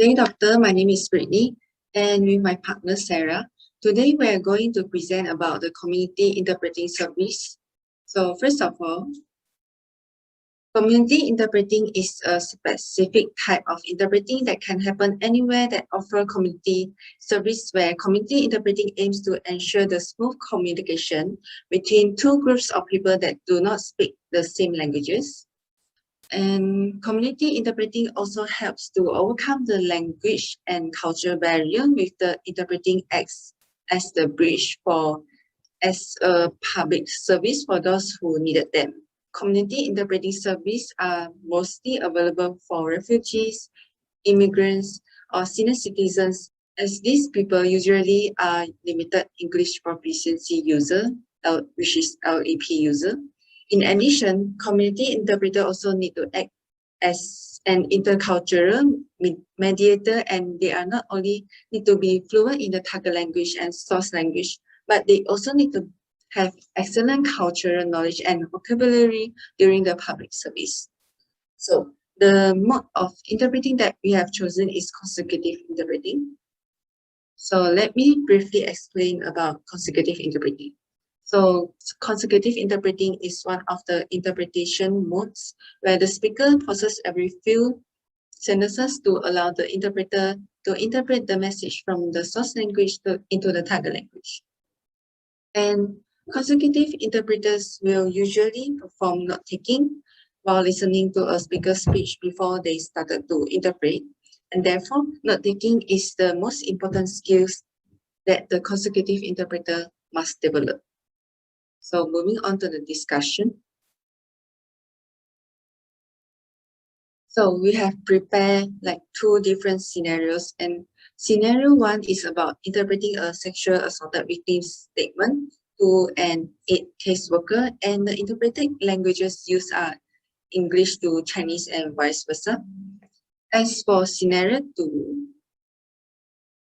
Good day, Doctor. My name is Brittney, and with my partner Sarah. Today, we are going to present about the community interpreting service. So, first of all, community interpreting is a specific type of interpreting that can happen anywhere that offer community service, where community interpreting aims to ensure the smooth communication between two groups of people that do not speak the same languages. And community interpreting also helps to overcome the language and cultural barrier, with the interpreting acts as the bridge as a public service for those who needed them. Community interpreting service are mostly available for refugees, immigrants, or senior citizens, as these people usually are limited English proficiency user, which is LEP user. In addition, community interpreter also need to act as an intercultural mediator, and they are not only need to be fluent in the target language and source language, but they also need to have excellent cultural knowledge and vocabulary during the public service. So the mode of interpreting that we have chosen is consecutive interpreting. So let me briefly explain about consecutive interpreting. So consecutive interpreting is one of the interpretation modes where the speaker pauses every few sentences to allow the interpreter to interpret the message from the source language into the target language. And consecutive interpreters will usually perform note-taking while listening to a speaker's speech before they started to interpret. And therefore, note-taking is the most important skills that the consecutive interpreter must develop. So moving on to the discussion. So we have prepared like two different scenarios, and scenario one is about interpreting a sexual assaulted victim's statement to an aid caseworker, and the interpreted languages used are English to Chinese and vice versa. As for scenario two,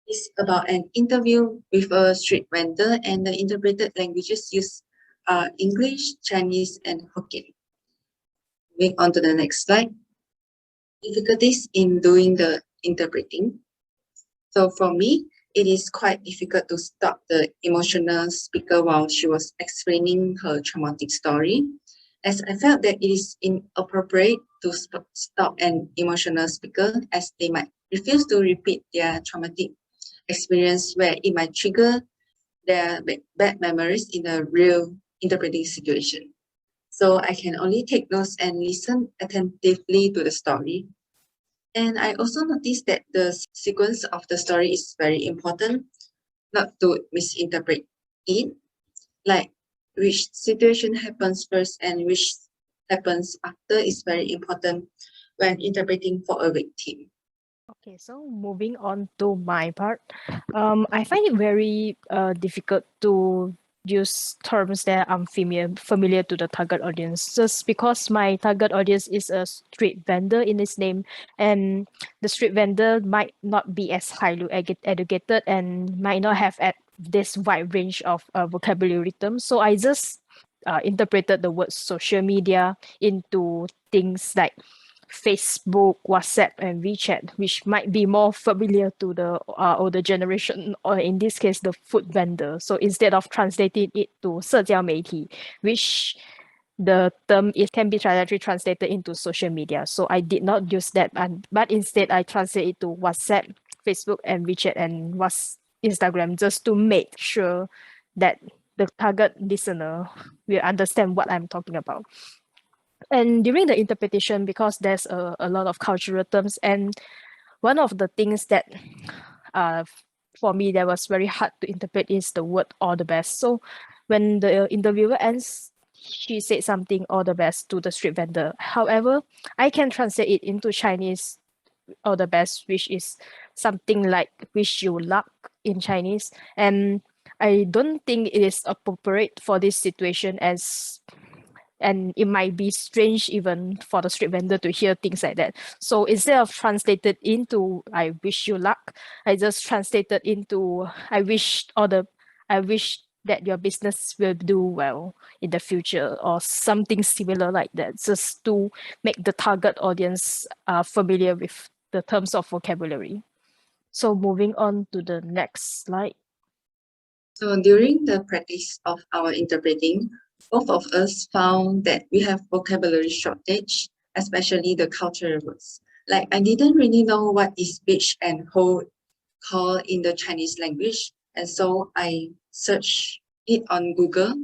it's about an interview with a street vendor, and the interpreted languages used are English, Chinese, and Hokkien. Moving on to the next slide. Difficulties in doing the interpreting. So for me, it is quite difficult to stop the emotional speaker while she was explaining her traumatic story, as I felt that it is inappropriate to stop an emotional speaker, as they might refuse to repeat their traumatic experience, where it might trigger their bad memories in a real interpreting situation. So I can only take notes and listen attentively to the story. And I also noticed that the sequence of the story is very important, not to misinterpret it, like which situation happens first and which happens after is very important when interpreting for a victim. Okay, so moving on to my part, I find it very difficult to use terms that I'm familiar to the target audience, just because my target audience is a street vendor in its name, and the street vendor might not be as highly educated and might not have at this wide range of vocabulary terms. So I just interpreted the word social media into things like Facebook, WhatsApp, and WeChat, which might be more familiar to the older generation, or in this case, the food vendor. So instead of translating it to 社交媒体, which the term can be directly translated into social media. So I did not use that, but instead I translate it to WhatsApp, Facebook, and WeChat, and Instagram, just to make sure that the target listener will understand what I'm talking about. And during the interpretation, because there's a lot of cultural terms, and one of the things that for me that was very hard to interpret is the word all the best. So when the interviewer ends, she said something all the best to the street vendor. However, I can translate it into Chinese all the best, which is something like wish you luck in Chinese. And I don't think it is appropriate for this situation, and it might be strange even for the street vendor to hear things like that. So instead of translated into I wish you luck, I just translated into I wish that your business will do well in the future, or something similar like that, just to make the target audience familiar with the terms of vocabulary. So moving on to the next slide. So during the practice of our interpreting, both of us found that we have vocabulary shortage, especially the cultural words. Like I didn't really know what is bitch and hoe called in the Chinese language, and so I searched it on Google.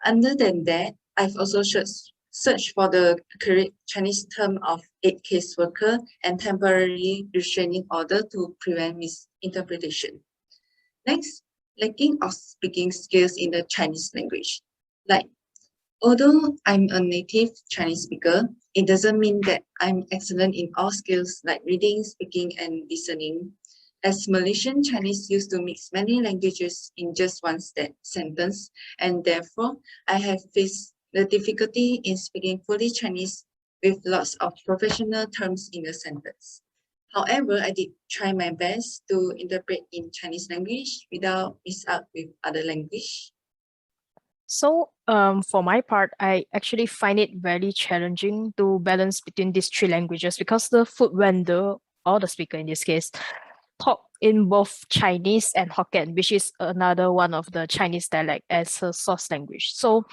Other than that, I've also searched for the correct Chinese term of aid case worker and temporary restraining order to prevent misinterpretation. Next, lacking of speaking skills in the Chinese language. Like, although I'm a native Chinese speaker, it doesn't mean that I'm excellent in all skills like reading, speaking, and listening. As Malaysian Chinese used to mix many languages in just one sentence, and therefore I have faced the difficulty in speaking fully Chinese with lots of professional terms in a sentence. However, I did try my best to interpret in Chinese language without miss out with other language. So for my part, I actually find it very challenging to balance between these three languages because the food vendor, or the speaker in this case, talk in both Chinese and Hokkien, which is another one of the Chinese dialect as her source language. So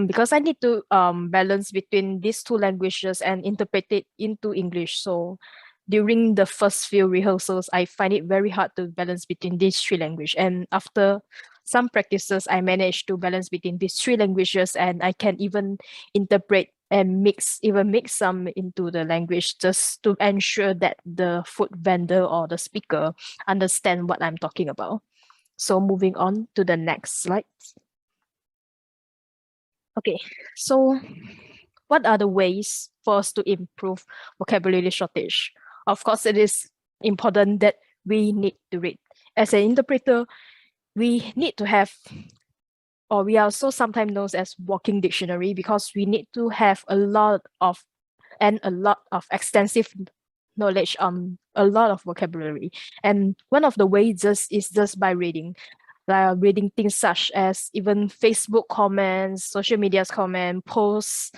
because I need to balance between these two languages and interpret it into English. So during the first few rehearsals, I find it very hard to balance between these three languages. And after some practices, I managed to balance between these three languages, and I can even interpret and mix some into the language just to ensure that the food vendor or the speaker understand what I'm talking about. So moving on to the next slide. Okay, so what are the ways for us to improve vocabulary shortage? Of course, it is important that we need to read. As an interpreter, we need to have, or we are also sometimes known as walking dictionary, because we need to have a lot of extensive knowledge on a lot of vocabulary. And one of the ways is just by reading. Reading things such as even Facebook comments, social media's comment, posts,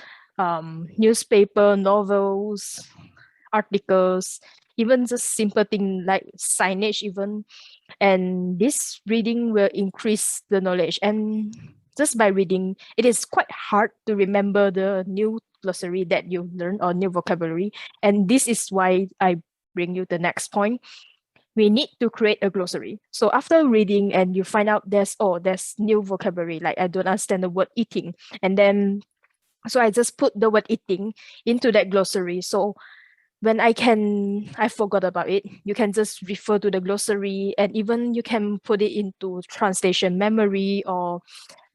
newspaper, novels, articles, even just simple thing like signage even. And this reading will increase the knowledge. And just by reading, it is quite hard to remember the new glossary that you learn or new vocabulary. And this is why I bring you the next point. We need to create a glossary. So after reading and you find out there's new vocabulary, like I don't understand the word eating. And then, so I just put the word eating into that glossary. So when I forgot about it, you can just refer to the glossary, and even you can put it into translation memory or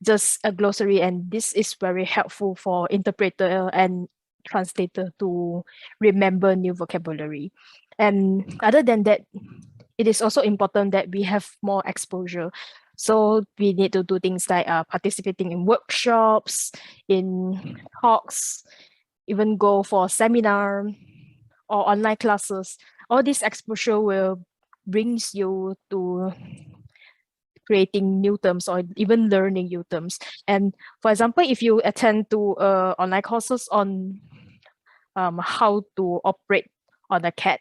just a glossary. And this is very helpful for interpreter and translator to remember new vocabulary. And other than that, it is also important that we have more exposure. So we need to do things like participating in workshops, in talks, even go for seminar or online classes. All this exposure will brings you to creating new terms or even learning new terms. And for example, if you attend to online courses on how to operate on a cat,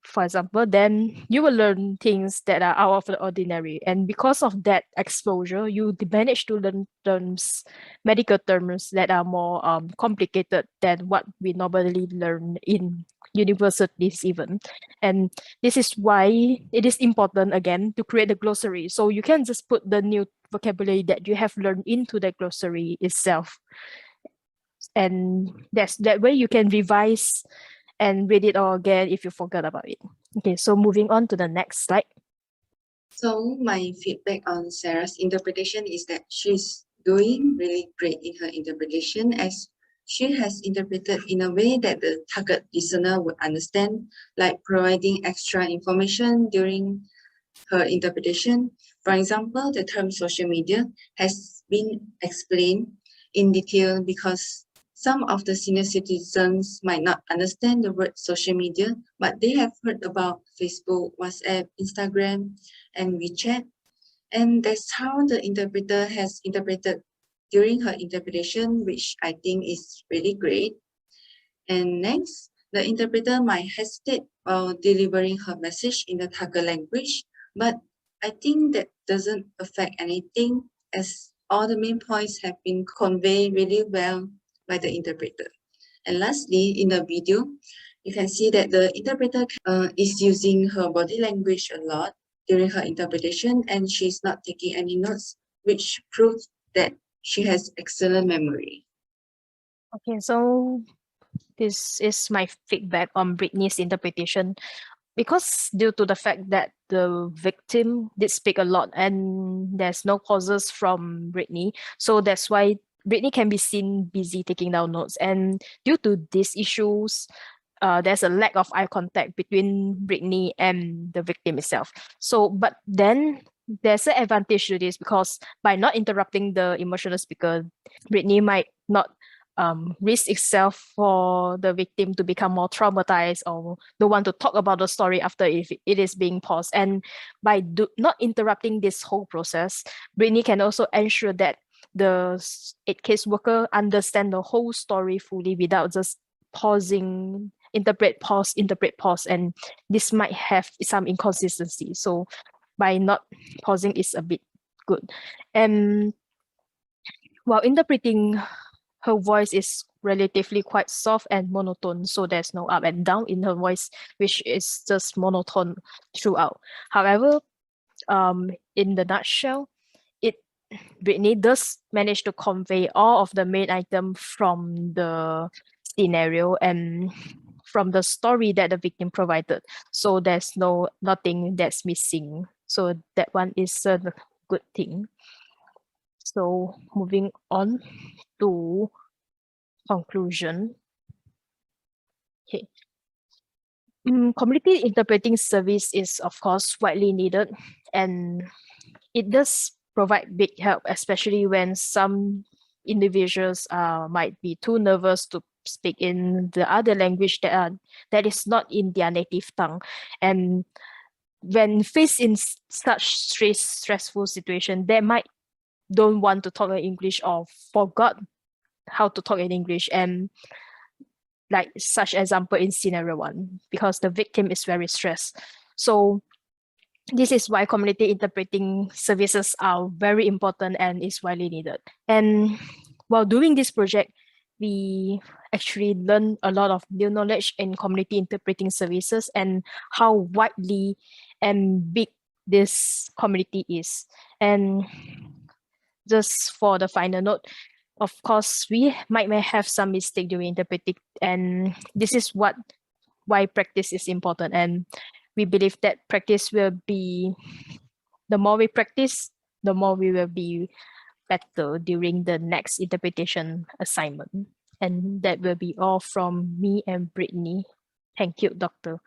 for example, then you will learn things that are out of the ordinary. And because of that exposure, you manage to learn terms, medical terms that are more complicated than what we normally learn in universities even. And this is why it is important, again, to create a glossary. So you can just put the new vocabulary that you have learned into the glossary itself. And that's that way you can revise and read it all again if you forgot about it. Okay, so moving on to the next slide. So my feedback on Sarah's interpretation is that she's doing really great in her interpretation, as she has interpreted in a way that the target listener would understand, like providing extra information during her interpretation. For example, the term social media has been explained in detail because some of the senior citizens might not understand the word social media, but they have heard about Facebook, WhatsApp, Instagram, and WeChat. And that's how the interpreter has interpreted during her interpretation, which I think is really great. And next, The interpreter might hesitate while delivering her message in the target language, but I think that doesn't affect anything as all the main points have been conveyed really well by the interpreter. And lastly, in the video, you can see that the interpreter is using her body language a lot during her interpretation, and she's not taking any notes, which proves that she has excellent memory. Okay, so this is my feedback on Brittney's interpretation. Because due to the fact that the victim did speak a lot and there's no pauses from Brittney, so that's why Brittney can be seen busy taking down notes. And due to these issues, there's a lack of eye contact between Brittney and the victim itself. So, but then there's an advantage to this because by not interrupting the emotional speaker, Brittney might not risk itself for the victim to become more traumatized or don't want to talk about the story after if it is being paused. And by not interrupting this whole process, Brittney can also ensure that the aid caseworker understand the whole story fully without just pausing, interpret, pause, and this might have some inconsistency. So by not pausing is a bit good. And while interpreting, her voice is relatively quite soft and monotone, so there's no up and down in her voice, which is just monotone throughout. However, in the nutshell, Brittney does manage to convey all of the main item from the scenario and from the story that the victim provided. So there's nothing that's missing. So that one is a good thing. So moving on to conclusion. Okay. Community interpreting service is of course widely needed, and it does provide big help, especially when some individuals might be too nervous to speak in the other language that is not in their native tongue. And when faced in such stressful situation, they might don't want to talk in English or forgot how to talk in English. And like such example in scenario 1, because the victim is very stressed. So this is why community interpreting services are very important and is widely needed. And while doing this project, we actually learn a lot of new knowledge in community interpreting services and how widely and big this community is. And just for the final note, of course, we may have some mistake during interpreting, and this is why practice is important. And we believe that practice will be, the more we practice, the more we will be better during the next interpretation assignment. And that will be all from me and Brittney. Thank you, Doctor.